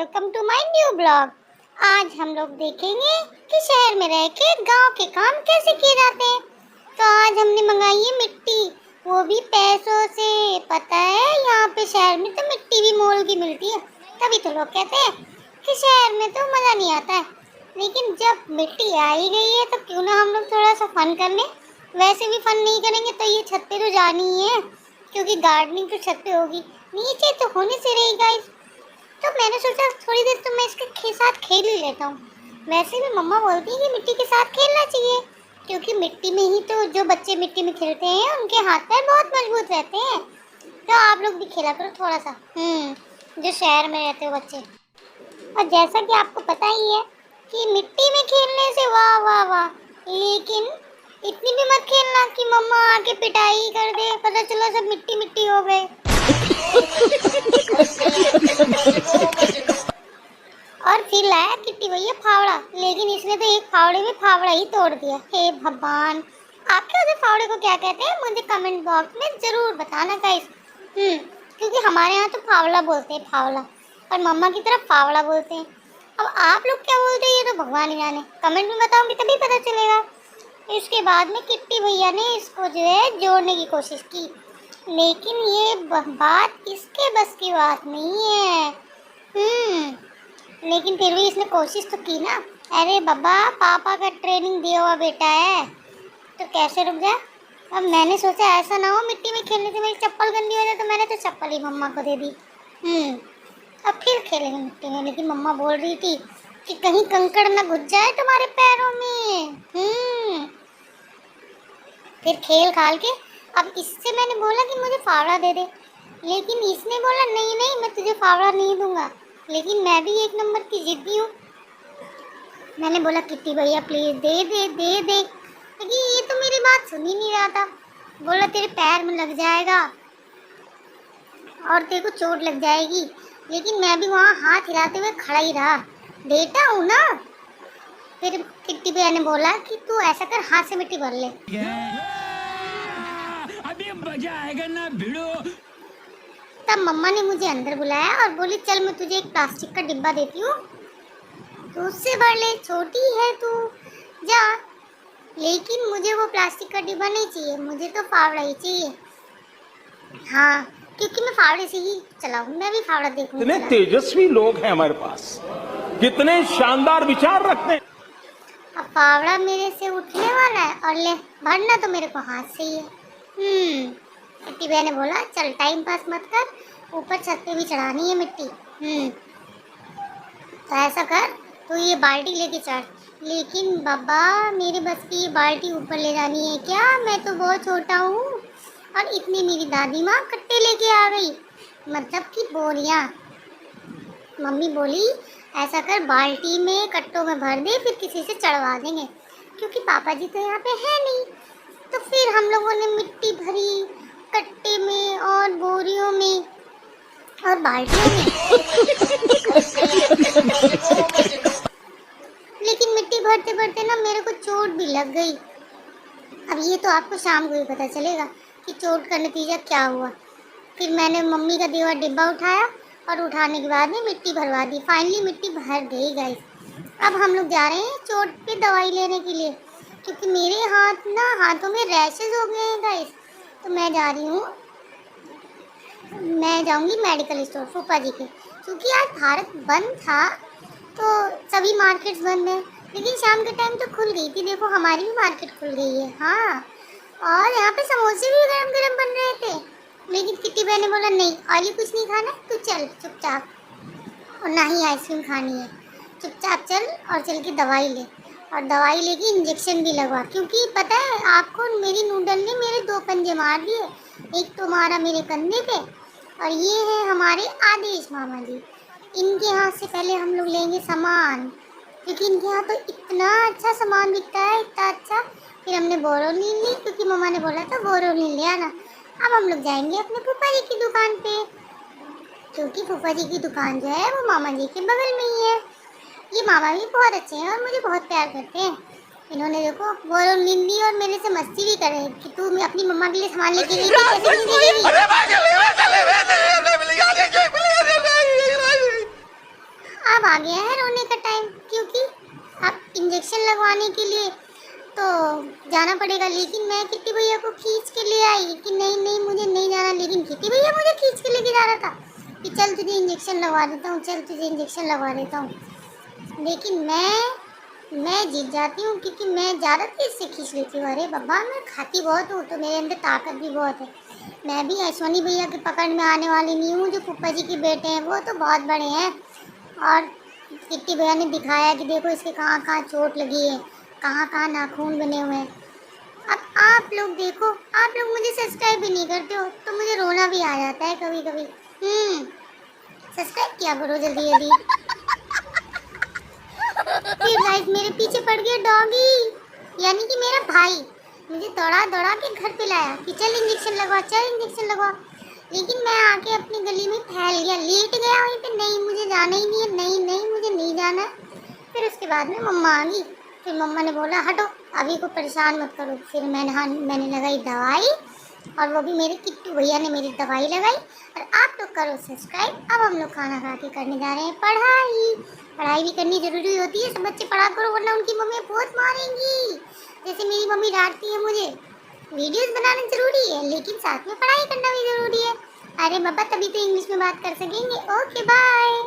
Welcome to my new blog. आज हम लोग देखेंगे कि शहर में रह के गाँव के काम कैसे किए जाते हैं। तो आज हमने मंगाई है मिट्टी, वो भी पैसों से। पता है यहाँ पे शहर में तो मिट्टी भी मोल की मिलती है, तभी तो लोग कहते हैं कि शहर में तो मज़ा नहीं आता है। लेकिन जब मिट्टी आ ही गई है तो क्यों ना हम लोग थोड़ा सा फन कर लें। वैसे भी फन नहीं करेंगे तो ये छत पे तो जानी ही है, क्योंकि गार्डनिंग तो छत पे होगी, नीचे तो होने से रही गाइस। तो मैंने सोचा थोड़ी देर तो मैं इसके साथ खेल ही लेता हूँ। वैसे भी मम्मा बोलती है कि मिट्टी के साथ खेलना चाहिए, क्योंकि मिट्टी में ही तो जो बच्चे मिट्टी में खेलते हैं उनके हाथ पैर बहुत मजबूत रहते हैं। तो आप लोग भी खेला करो थोड़ा सा, जो शहर में रहते हो बच्चे। और जैसा कि आपको पता ही है कि मिट्टी में खेलने से वाह वाह वाह, लेकिन इतनी भी मत खेलना कि मम्मा आके पिटाई कर दे, पता चला सब मिट्टी मिट्टी हो गए। और फिर लाया किट्टी भैया फावड़ा, लेकिन इसने तो एक फावड़े में फावड़ा ही तोड़ दिया। हे भगवान, आपके उसे फावड़े को क्या कहते हैं मुझे कमेंट बॉक्स में जरूर बताना गाइस। क्योंकि हमारे यहाँ तो फावड़ा बोलते हैं, फावड़ा, और मम्मा की तरफ फावड़ा बोलते हैं। अब आप लोग क्या बोलते हैं ये तो भगवान ही जाने, कमेंट में बताओगे तभी पता चलेगा। इसके बाद में किट्टी भैया ने इसको जो है जोड़ने की कोशिश की, लेकिन ये बात इसके बस की बात नहीं है। लेकिन फिर भी इसने कोशिश तो की ना। अरे बाबा, पापा का ट्रेनिंग दिया हुआ बेटा है तो कैसे रुक जाए। अब मैंने सोचा ऐसा ना हो मिट्टी में खेलने से मेरी चप्पल गंदी हो जाए, तो मैंने तो चप्पल ही मम्मा को दे दी। अब फिर खेलेंगे मिट्टी में, लेकिन मम्मा बोल रही थी कि कहीं कंकड़ ना घुस जाए तुम्हारे पैरों में। फिर खेल खाल के अब इससे मैंने बोला कि मुझे फावड़ा दे दे, लेकिन इसने बोला नहीं नहीं मैं तुझे फावड़ा नहीं दूंगा। लेकिन मैं भी एक नंबर की जिद्दी हूँ। मैंने बोला किट्टी भैया प्लीज दे दे दे दे, लेकिन ये तो मेरी बात सुन ही नहीं रहा था। बोला तेरे पैर में लग जाएगा और तेरे को चोट लग जाएगी। लेकिन मैं भी वहाँ हाथ हिलाते हुए खड़ा ही रहा, बेटा हूँ ना। फिर किट्टी भैया ने बोला कि तू ऐसा कर, हाथ से मिट्टी भर ले। अभी मजा आएगा ना भिड़ो। तब मम्मा ने मुझे अंदर बुलाया और बोली चल मैं तुझे एक प्लास्टिक का डिब्बा देती हूँ, तो उससे भर ले, छोटी है तू, जा। लेकिन मुझे वो प्लास्टिक का डिब्बा नहीं चाहिए, मुझे तो फावड़ा ही चाहिए। हाँ, क्योंकि मैं फावड़े से ही चलाऊँ, मैं भी फावड़ा देखूँ। कितने तेजस्वी लोग हैं हमारे पास, कितने शानदार विचार रखते हैं। अब फावड़ा मेरे से उठने वाला है और ले भरना तो मेरे को हाथ से ही है। किट्टी भैया ने बोला चल टाइम पास मत कर, ऊपर छत पे भी चढ़ानी है मिट्टी। तो ऐसा कर, तो ये बाल्टी लेके चढ़। लेकिन बाबा मेरे बस की ये बाल्टी ऊपर ले जानी है क्या, मैं तो बहुत छोटा हूँ। और इतनी मेरी दादी माँ कट्टे लेके आ गई, मतलब कि बोरियाँ। मम्मी बोली ऐसा कर बाल्टी में कट्टों में भर दे, फिर किसी से चढ़वा देंगे, क्योंकि पापा जी तो यहाँ पे है नहीं। तो फिर हम लोगों ने मिट्टी भरी कट्टे में और बोरियों में और बाल्टियों में। लेकिन मिट्टी भरते भरते ना मेरे को चोट भी लग गई। अब ये तो आपको शाम को ही पता चलेगा कि चोट का नतीजा क्या हुआ। फिर मैंने मम्मी का दिया हुआ डिब्बा उठाया और उठाने के बाद में मिट्टी भरवा दी। फाइनली मिट्टी भर गई गाइस। अब हम लोग जा रहे हैं चोट पे दवाई लेने के लिए, क्योंकि मेरे हाथों में रैशेज हो गए हैं गाइस। तो मैं जा रही हूँ, मैं जाऊँगी मेडिकल स्टोर फूफा जी के, क्योंकि आज भारत बंद था तो सभी मार्केट्स बंद हैं। लेकिन शाम के टाइम तो खुल गई थी, देखो हमारी भी मार्केट खुल गई है। हाँ, और यहाँ पे समोसे भी गरम गरम बन रहे थे। लेकिन किट्टी बहन ने बोला नहीं ऑयली कुछ नहीं खाना, तू चल चुपचाप, और ना ही आइसक्रीम खानी है, चुपचाप चल और चल के दवाई ले। और दवाई लेके इंजेक्शन भी लगवा, क्योंकि पता है आपको मेरी नूडल ने मेरे 2 पंजे मार दिए, एक तो मारा मेरे कंधे पे, और ये है हमारे आदेश मामा जी। इनके यहाँ से पहले हम लोग लेंगे सामान, क्योंकि इनके यहाँ तो इतना अच्छा सामान बिकता है, इतना अच्छा। फिर हमने बोरोलिन ली, क्योंकि मम्मा ने बोला था बोरोलिन ले आना। अब हम लोग जाएंगे अपने फूफा जी की दुकान पे, क्योंकि फूफा जी की दुकान जो है वो मामा जी के बगल में ही है। ये मामा भी बहुत अच्छे हैं और मुझे बहुत प्यार करते हैं। इन्होंने देखो बोरोलिन ली और मेरे से मस्ती भी कर रहे कि तू अपनी मम्मा के लिए सामान लेके गई थी। आ गया है रोने का टाइम, क्योंकि अब इंजेक्शन लगवाने के लिए तो जाना पड़ेगा। लेकिन मैं किट्टी भैया को खींच के ले आई कि नहीं नहीं मुझे नहीं जाना, लेकिन किट्टी भैया मुझे खींच के लेके जा रहा था कि चल तुझे इंजेक्शन लगवा देता हूँ, चल तुझे इंजेक्शन लगवा देता हूँ। लेकिन मैं जीत जाती हूँ, क्योंकि मैं ज़्यादा तेज से खींच लेती हूँ। अरे बाबा मैं खाती बहुत हूँ, तो मेरे अंदर ताकत भी बहुत है। मैं भी अश्वनी भैया की पकड़ में आने वाली नहीं हूँ। जो फूफा जी के बेटे हैं वो तो बहुत बड़े हैं, और किट्टी भैया ने दिखाया कि देखो इसके कहाँ कहाँ चोट लगी है, कहाँ कहाँ नाखून बने हुए हैं। अब आप लोग देखो, आप लोग मुझे सब्सक्राइब भी नहीं करते हो, तो मुझे रोना भी आ जाता है कभी कभी। सब्सक्राइब किया करो जल्दी जल्दी। फिर गाइस मेरे पीछे पड़ गया डॉगी, यानी कि मेरा भाई मुझे दौड़ा दौड़ा के घर पे लाया कि चल इंजेक्शन लगवा, चल इंजेक्शन लगवा। लेकिन मैं आके अपनी गली में फैल गया, लेट गया वहीं पे, नहीं मुझे जाना ही नहीं है, नहीं नहीं मुझे नहीं जाना है। फिर उसके बाद में मम्मा आ गई, फिर मम्मा ने बोला हटो अभी को परेशान मत करो। फिर मैंने लगाई दवाई, और वो भी मेरे किट्टू भैया ने मेरी दवाई लगाई। और आप लोग करो सब्सक्राइब। अब हम लोग खाना खा के करने जा रहे हैं पढ़ाई। पढ़ाई भी करनी ज़रूरी होती है, सब बच्चे पढ़ा करो वरना उनकी मम्मी बहुत मारेंगी। जैसे मेरी मम्मी डांटती है मुझे। वीडियोस बनाना ज़रूरी है, लेकिन साथ में पढ़ाई करना भी ज़रूरी है। अरे बाबा तभी तो इंग्लिश में बात कर सकेंगे। Okay bye.